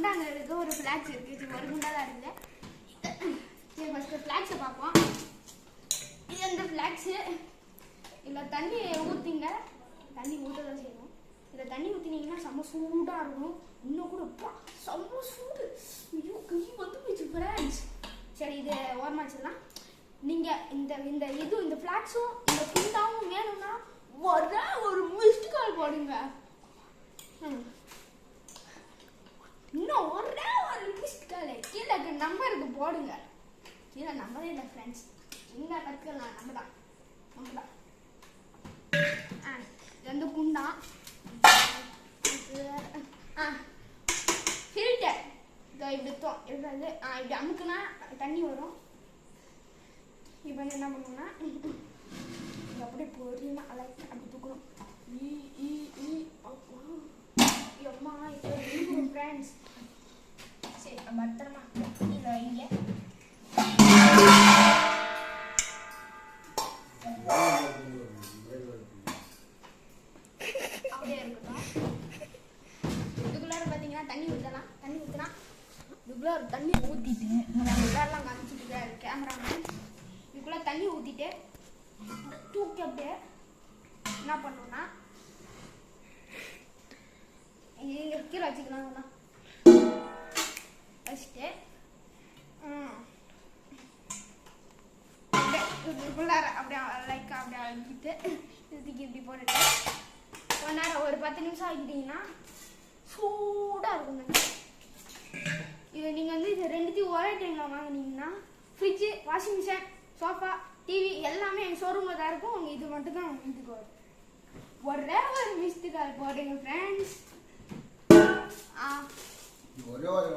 குண்டாங்க இருக்கு ஒரு ஃபிளாக்ஸ் இருக்கு. இது ஒரு குண்டா தான் இருக்கு. சரி ஃபர்ஸ்ட் ஃபிளாக்ஸை பார்ப்போம். இது அந்த ஃபிளாக்ஸ் இதில் தண்ணி ஊற்றிங்க. தண்ணி ஊற்ற தான் செய்யணும். இதில் தண்ணி ஊற்றினீங்கன்னா செம்ம சூடாக இருக்கும். இன்னும் கூட செம்ம சூடு. ஐயோ கை வந்து போச்சு ஃப்ரெண்ட்ஸ். சரி இது ஓரமாக வச்சிடலாம். நீங்கள் இந்த ஃப்ளாக்ஸும் இந்த குண்டாவும் வேணும்னா ஒரு மிஸ்டு கால் போடுங்க. இன்னும் ஒரே ஒரு மிஸ்டு கால் கீழே நம்பருக்கு போடுங்க. கீழே நம்பரே இல்லை ஃப்ரெண்ட்ஸ். எங்கே கற்றுக்கலாம் நம்ம தான். இது வந்து குண்டா. ஃபில்டர் இதோ இப்படி இப்படி அமுக்குனா தண்ணி வரும். இப்போ வந்து என்ன பண்ணணும்னா இது அப்படியே பொறுமையாக அலைக்கு அப்படி தூக்கணும். அம்மா இப்போ இருக்கும் ஃப்ரெண்ட்ஸ். சரி பத்திரமா இதை இங்கே அப்படியே இருக்கட்டும். இதுக்குள்ளார பார்த்தீங்கன்னா தண்ணி ஊற்றலாம். தண்ணி ஊற்றினா இதுக்குள்ளார தண்ணி ஊற்றிட்டு உள்ளாரெலாம் காமிச்சிட்டு இருக்காரு கேமராமேன். இதுக்குள்ளே தண்ணி ஊற்றிட்டு தூக்கி அப்படியே என்ன பண்ணணும்னா இங்கே கீழே வச்சுக்கலாம்ண்ணா. வச்சுட்டு இதுக்குள்ளார அப்படியே லைக்காக அப்படியே அழுத்திட்டு இதுக்கு இப்படி போட்டுட்டு கொஞ்ச நேரம் ஒரு 10 நிமிஷம் ஆகிட்டீங்கன்னா சூடாக இருக்குங்க. இது நீங்கள் வந்து இது ரெண்டுத்தையும் ஒரே டைமில் வாங்கினீங்கன்னா fridge, washing machine, sofa, TV எல்லாமே எங்கள் ஷோரூமில் தான் இருக்கும். உங்கள் இது மட்டும் தான் வீட்டுக்கு வரும். ஒரே ஒரு மிஸ்டு கால் போடுங்க ஃப்ரெண்ட்ஸ். ஒரே ஒரு